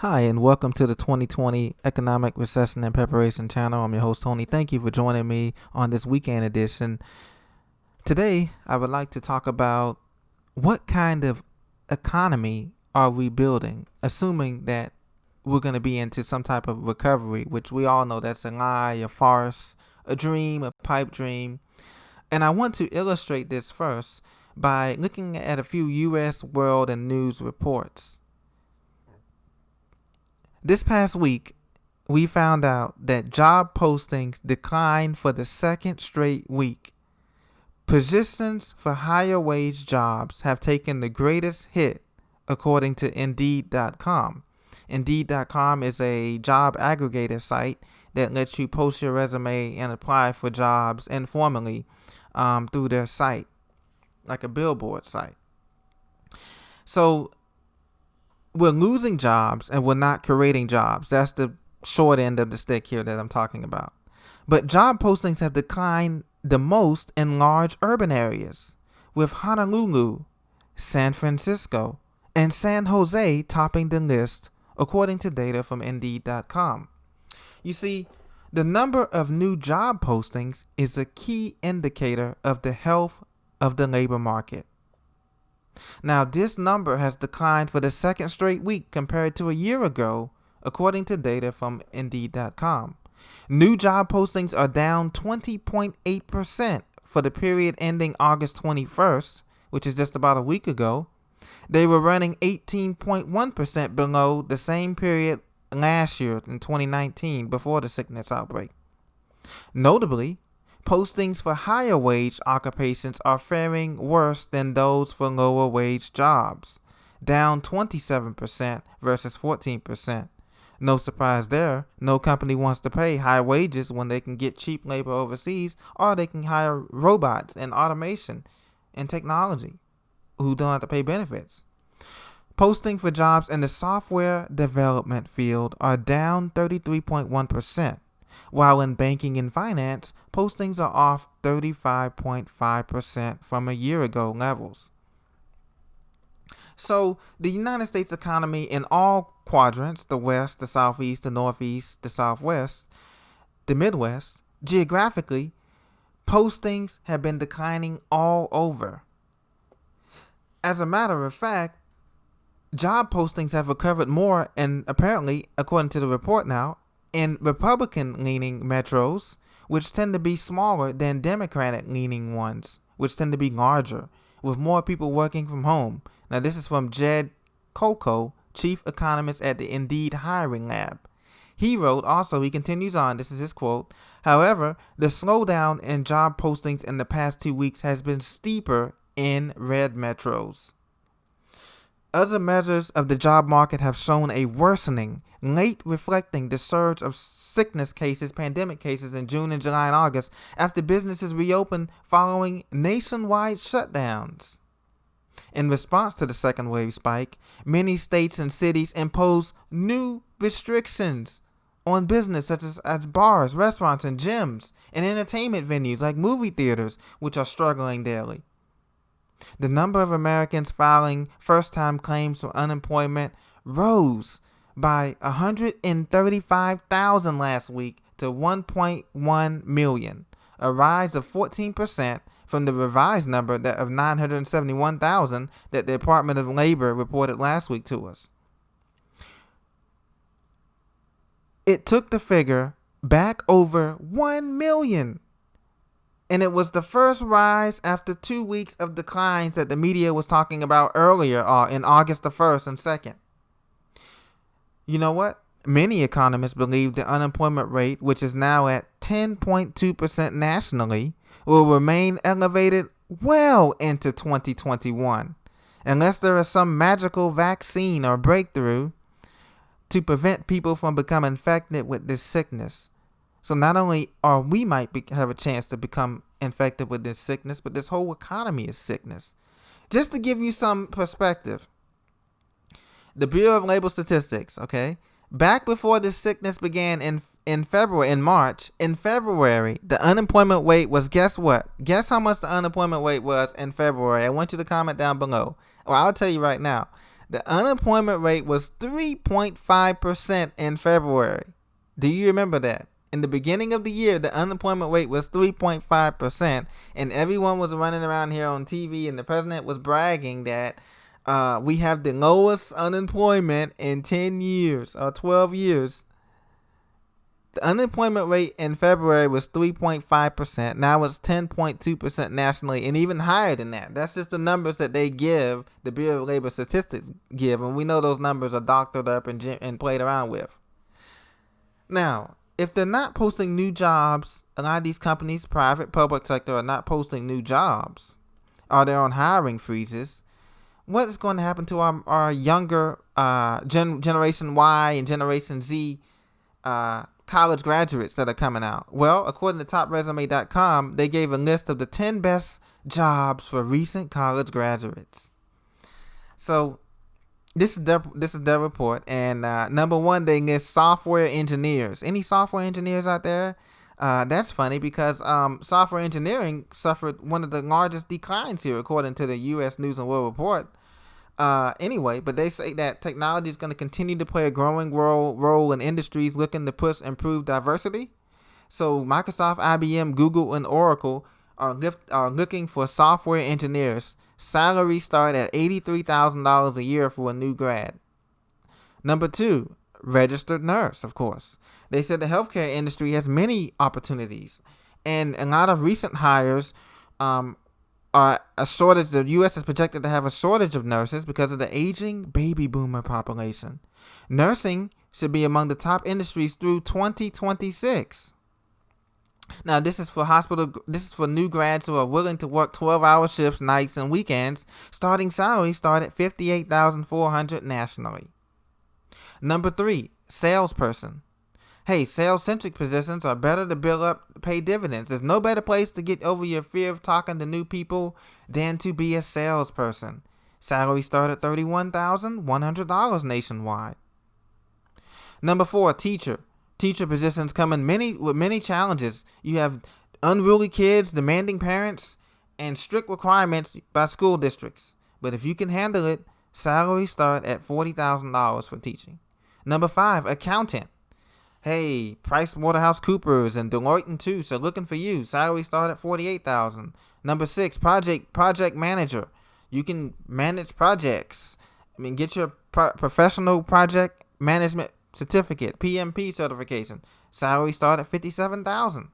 Hi, and welcome to the 2020 Economic Recession and Preparation channel. I'm your host, Tony. Thank you for joining me on this weekend edition. Today, I would like to talk about what kind of economy are we building, assuming that we're going to be into some type of recovery, which we all know that's a lie, a farce, a dream, a pipe dream. And I want to illustrate this first by looking at a few U.S., world, and news reports. This past week, we found out that job postings declined for the second straight week. Positions for higher wage jobs have taken the greatest hit, according to Indeed.com. Indeed.com is a job aggregator site that lets you post your resume and apply for jobs informally through their site, like a billboard site. So we're losing jobs and we're not creating jobs. That's the short end of the stick here that I'm talking about. But job postings have declined the most in large urban areas, with Honolulu, San Francisco, and San Jose topping the list, according to data from Indeed.com. You see, the number of new job postings is a key indicator of the health of the labor market. Now, this number has declined for the second straight week compared to a year ago, according to data from Indeed.com. New job postings are down 20.8% for the period ending August 21st, which is just about a week ago. They were running 18.1% below the same period last year in 2019 before the sickness outbreak. Notably, postings for higher wage occupations are faring worse than those for lower wage jobs, down 27% versus 14%. No surprise there. No company wants to pay high wages when they can get cheap labor overseas, or they can hire robots and automation and technology who don't have to pay benefits. Posting for jobs in the software development field are down 33.1%. While in banking and finance, postings are off 35.5% from a year ago levels. So the United States economy in all quadrants, the West, the Southeast, the Northeast, the Southwest, the Midwest, geographically, postings have been declining all over. As a matter of fact, job postings have recovered more, and apparently, according to the report now, in Republican-leaning metros, which tend to be smaller than Democratic-leaning ones, which tend to be larger, with more people working from home. Now, this is from Jed Coco, chief economist at the Indeed Hiring Lab. He continues on, this is his quote, "However, the slowdown in job postings in the past 2 weeks has been steeper in red metros. Other measures of the job market have shown a worsening, late reflecting the surge of sickness cases, pandemic cases in June and July and August after businesses reopened following nationwide shutdowns. In response to the second wave spike, many states and cities imposed new restrictions on business such as bars, restaurants, and gyms, and entertainment venues like movie theaters, which are struggling daily. The number of Americans filing first-time claims for unemployment rose by 135,000 last week to 1.1 million, a rise of 14% from the revised number of 971,000 that the Department of Labor reported last week to us. It took the figure back over 1 million. And it was the first rise after 2 weeks of declines that the media was talking about earlier in August the 1st and 2nd. You know what? Many economists believe the unemployment rate, which is now at 10.2% nationally, will remain elevated well into 2021, unless there is some magical vaccine or breakthrough to prevent people from becoming infected with this sickness. So not only are we have a chance to become infected with this sickness, but this whole economy is sickness. Just to give you some perspective, the Bureau of Labor Statistics, okay, back before this sickness began in March, the unemployment rate was, guess what? Guess how much the unemployment rate was in February? I want you to comment down below. Well, I'll tell you right now. The unemployment rate was 3.5% in February. Do you remember that? In the beginning of the year, the unemployment rate was 3.5%, and everyone was running around here on TV, and the president was bragging that we have the lowest unemployment in 10 years or 12 years. The unemployment rate in February was 3.5%. Now it's 10.2% nationally, and even higher than that. That's just the numbers that they give, the Bureau of Labor Statistics give, and we know those numbers are doctored up and played around with. Now, if they're not posting new jobs, a lot of these companies, private, public sector, are not posting new jobs, or they're on hiring freezes, what is going to happen to our younger Generation Y and Generation Z college graduates that are coming out? Well, according to TopResume.com, they gave a list of the 10 best jobs for recent college graduates. So this is their report, and number one, they list software engineers. Any software engineers out there? That's funny because software engineering suffered one of the largest declines here, according to the U.S. News and World Report. Anyway, but they say that technology is going to continue to play a growing role in industries looking to push improved diversity. So Microsoft, IBM, Google, and Oracle are looking for software engineers. Salaries start at $83,000 a year for a new grad. Number two, registered nurse, of course. They said the healthcare industry has many opportunities, and a lot of recent hires are a shortage. The U.S. is projected to have a shortage of nurses because of the aging baby boomer population. Nursing should be among the top industries through 2026. Now, this is for new grads who are willing to work 12-hour shifts, nights, and weekends. Starting salaries start at $58,400 nationally. Number three, salesperson. Hey, sales-centric positions are better to build up, pay dividends. There's no better place to get over your fear of talking to new people than to be a salesperson. Salaries start at $31,100 nationwide. Number four, teacher. Teacher positions come in with many challenges. You have unruly kids, demanding parents, and strict requirements by school districts. But if you can handle it, salaries start at $40,000 for teaching. Number five, accountant. Hey, PricewaterhouseCoopers and Deloitte & Touche are looking for you. Salaries start at $48,000. Number six, project manager. You can manage projects. Get your professional project management certificate, PMP certification. Salary start at $57,000.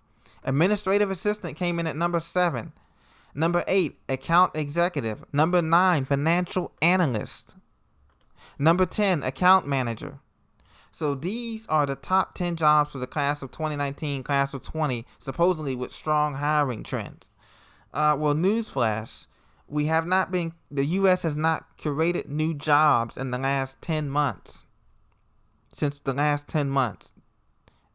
Administrative assistant came in at number 7. Number 8, account executive. Number 9, financial analyst. Number 10, account manager. So these are the top 10 jobs for the class of 2019, class of 20, supposedly with strong hiring trends. Well, newsflash, the U.S. has not created new jobs in the last 10 months. Since the last 10 months,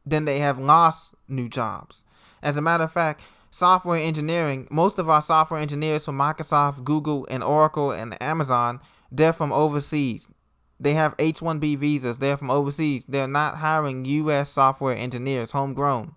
then they have lost new jobs. As a matter of fact, software engineering, most of our software engineers from Microsoft, Google, and Oracle, and Amazon, they're from overseas. They have H-1B visas. They're from overseas. They're not hiring U.S. software engineers, homegrown.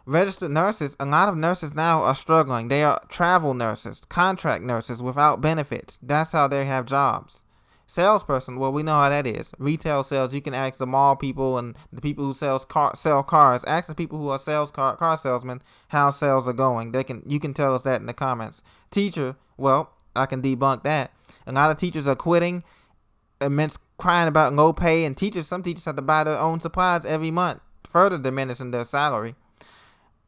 Registered nurses, a lot of nurses now are struggling. They are travel nurses, contract nurses without benefits. That's how they have jobs. Salesperson, well, we know how that is. Retail sales, you can ask the mall people and the people who sell cars. Ask the people who are car salesmen how sales are going. You can tell us that in the comments. Teacher, well, I can debunk that. A lot of teachers are quitting, crying about low pay, and some teachers have to buy their own supplies every month, further diminishing their salary.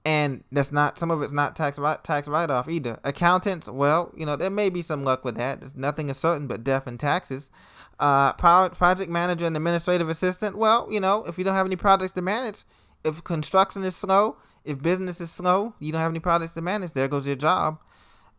And some of it's not tax write-off either. Accountants, well, there may be some luck with that. Nothing is certain but death and taxes. Project manager and administrative assistant, well, if you don't have any projects to manage, if construction is slow, if business is slow, you don't have any projects to manage, there goes your job.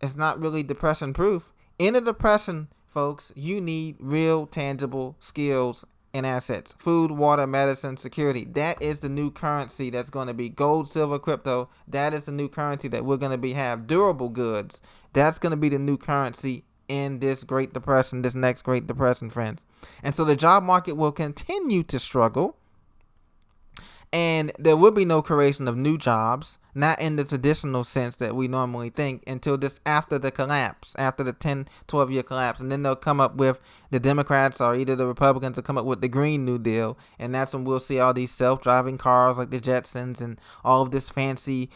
It's not really depression proof. In a depression, folks, you need real tangible skills and assets. Food, water, medicine, security. That is the new currency that's going to be gold, silver, crypto. That is the new currency that we're going to have. Durable goods. That's going to be the new currency in this Great Depression, this next Great Depression, friends. And so the job market will continue to struggle, and there will be no creation of new jobs. not in the traditional sense that we normally think, until this after the collapse, after the 10-12 year collapse. And then they'll come up with, the Democrats or either the Republicans will come up with the Green New Deal. And that's when we'll see all these self-driving cars like the Jetsons and all of this fancy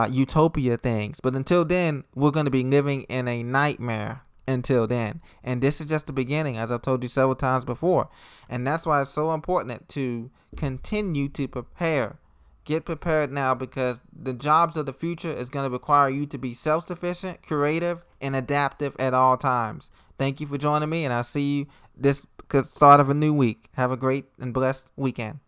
utopia things. But until then, we're going to be living in a nightmare until then. And this is just the beginning, as I've told you several times before. And that's why it's so important to continue to prepare. Get prepared now, because the jobs of the future is going to require you to be self-sufficient, creative, and adaptive at all times. Thank you for joining me, and I'll see you this start of a new week. Have a great and blessed weekend.